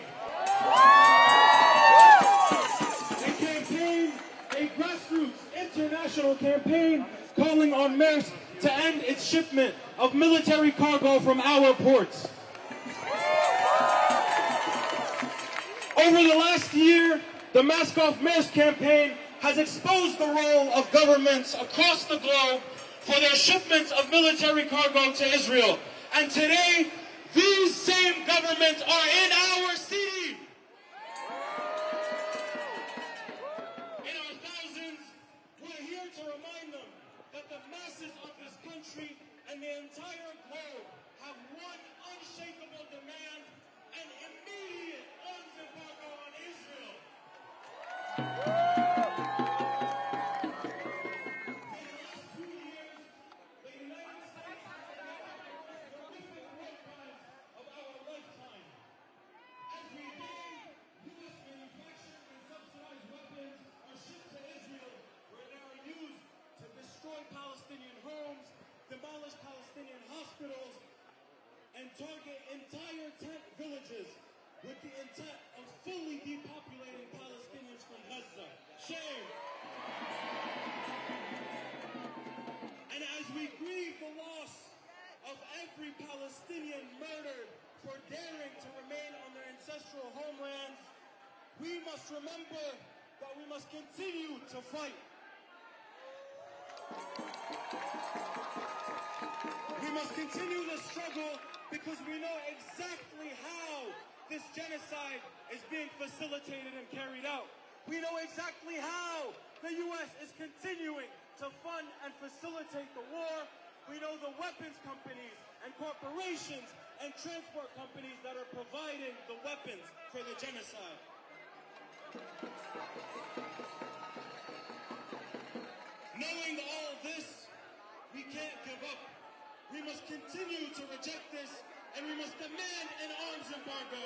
A grassroots international campaign calling on Mers to end its shipment of military cargo from our ports. Over the last year, the Mask Off Mers campaign has exposed the role of governments across the globe for their shipments of military cargo to Israel. And today, these same governments are in our city. In our thousands, we're here to remind them that the masses of this country and the entire globe have one unshakable demand: an immediate arms embargo on Israel. For the last 2 years, the United States has committed the most horrific war crimes of our lifetime. Every day, U.S. manufactured and subsidized weapons are shipped to Israel, where they are used to destroy Palestinian homes, demolish Palestinian hospitals, and target entire tent villages with the intent of fully depopulating Palestinians from Gaza. Shame! And as we grieve the loss of every Palestinian murdered for daring to remain on their ancestral homelands, we must remember that we must continue to fight. We must continue the struggle because we know exactly how this genocide is being facilitated and carried out. We know exactly how the U.S. is continuing to fund and facilitate the war. We know the weapons companies and corporations and transport companies that are providing the weapons for the genocide. Knowing all this, we can't give up. We must continue to reject this and we must demand an arms embargo.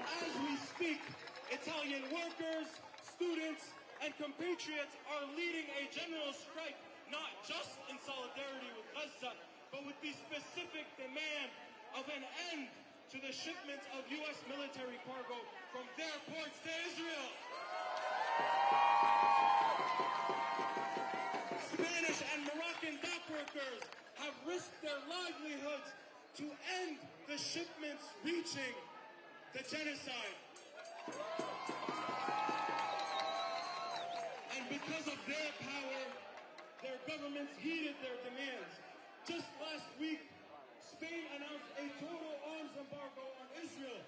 As we speak, Italian workers, students, and compatriots are leading a general strike, not just in solidarity with Gaza, but with the specific demand of an end to the shipments of U.S. military cargo from their ports to Israel. Spanish and Moroccan dock workers have risked their livelihoods to end the shipments reaching the genocide. And because of their power, their governments heeded their demands. Just last week, Spain announced a total arms embargo on Israel.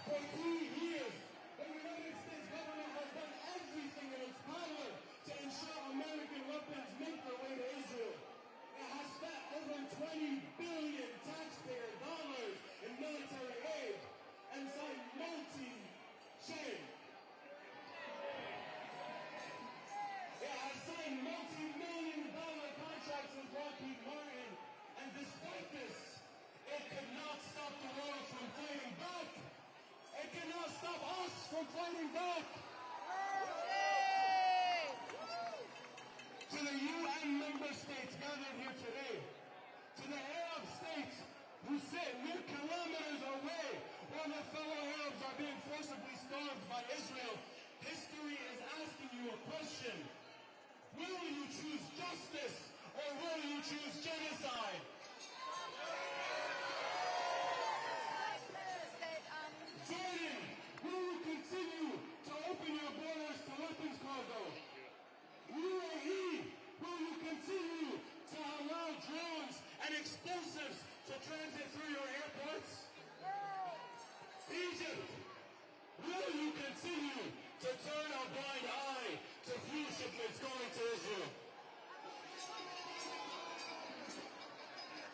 For 3 years, the United States government has done everything in its power to ensure American weapons make their way to Israel. It has spent over $20 billion taxpayer dollars in military aid and signed multi-million-dollar contracts with Lockheed Martin, and despite this, it could not stop the world from fighting back. It cannot stop us from fighting back. To the UN member states gathered here today, to the Arab states who sit mere kilometers away while their fellow Arabs are being forcibly starved by Israel, history is asking you a question. Will you choose justice or will you choose genocide? Jordan, will you continue to open your borders to weapons cargo? UAE, will you continue to allow drones and explosives to transit through your airports? Egypt, will you continue to turn a blind eye to fuel shipments going to Israel?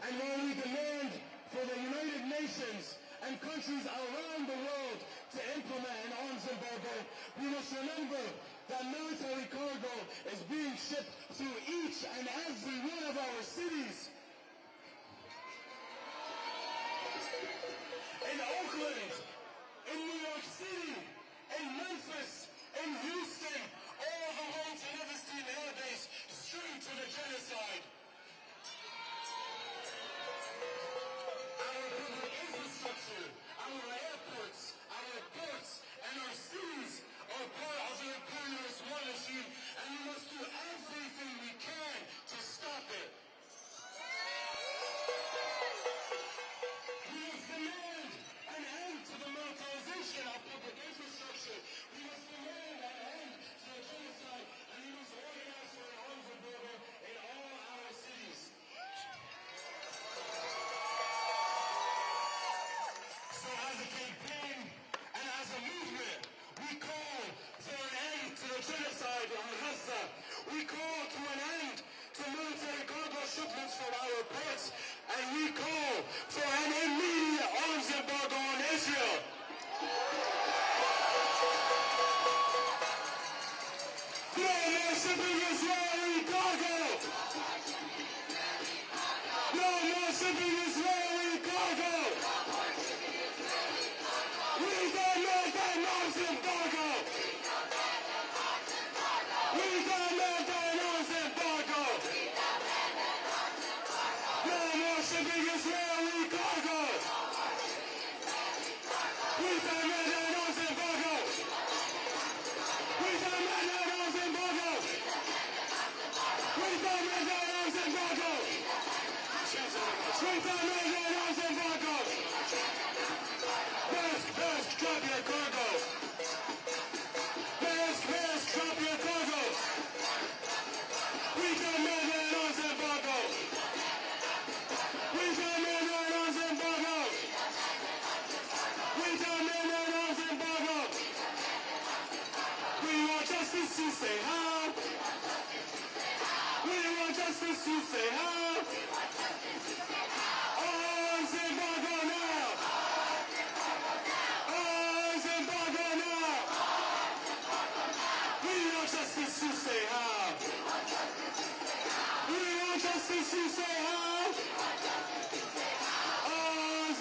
And while we demand for the United Nations and countries around the world to implement an arms embargo, we must remember that military cargo is being shipped through each and every one of our cities. In Oakland, in New York City, in Memphis, in Houston, all the way to Neverstein Air Base, straight to the genocide. Our public infrastructure, our airports, our ports, and our cities are part of the imperialist war machine, and we must do everything we can to stop it.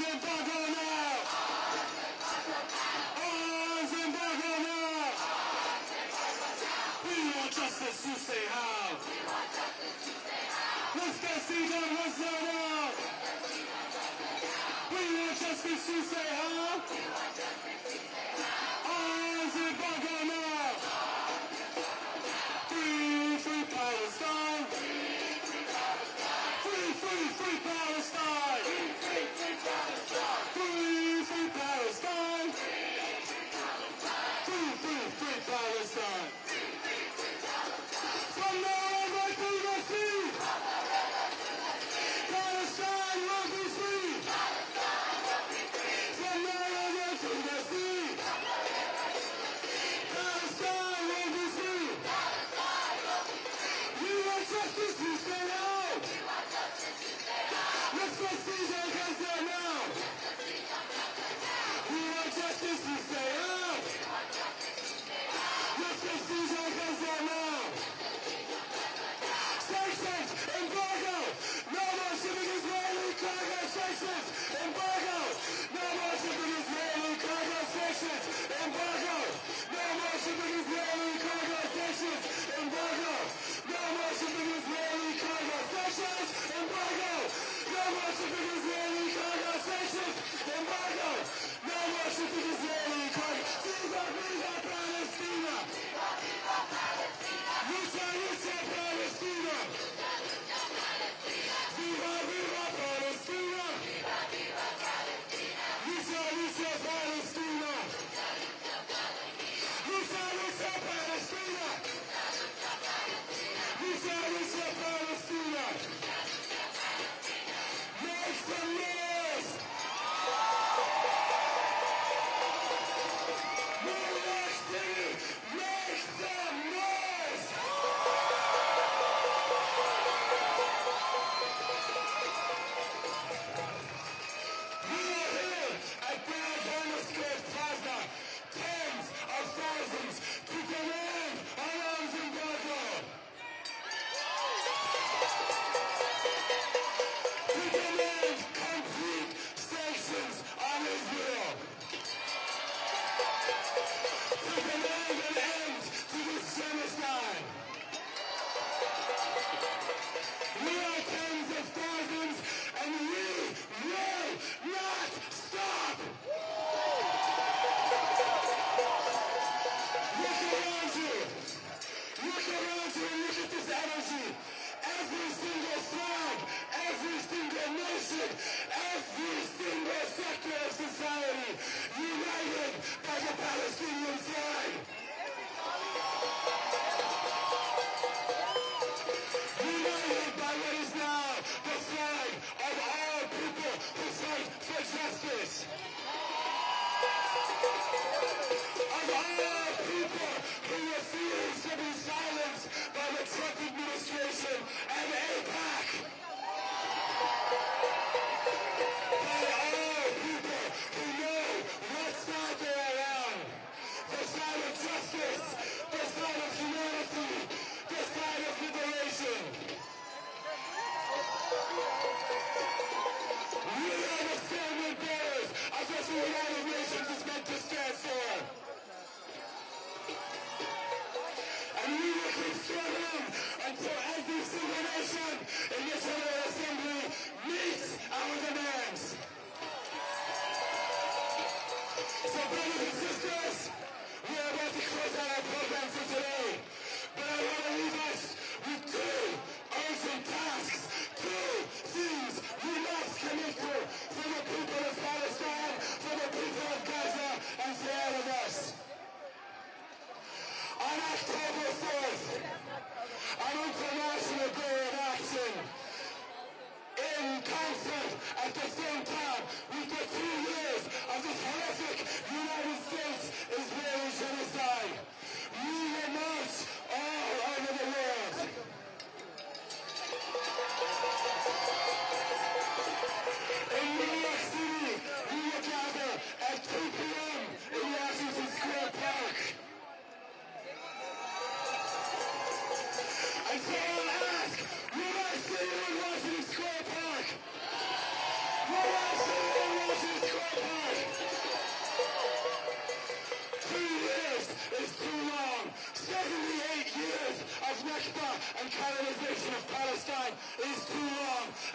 embargo now! Arms embargo now! We want justice, you say how? Let's get see done, what's that now? We want justice, you say how? Arms embargo now! Free, free Palestine! Free, free, free Palestine! Free, free Palestine! Free, free Palestine! Free, free, free Palestine! From the river to the sea! Palestine will be free! From the river to the sea!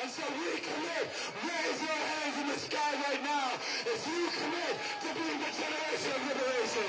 And so we commit, raise your hands in the sky right now if you commit to being the generation of liberation.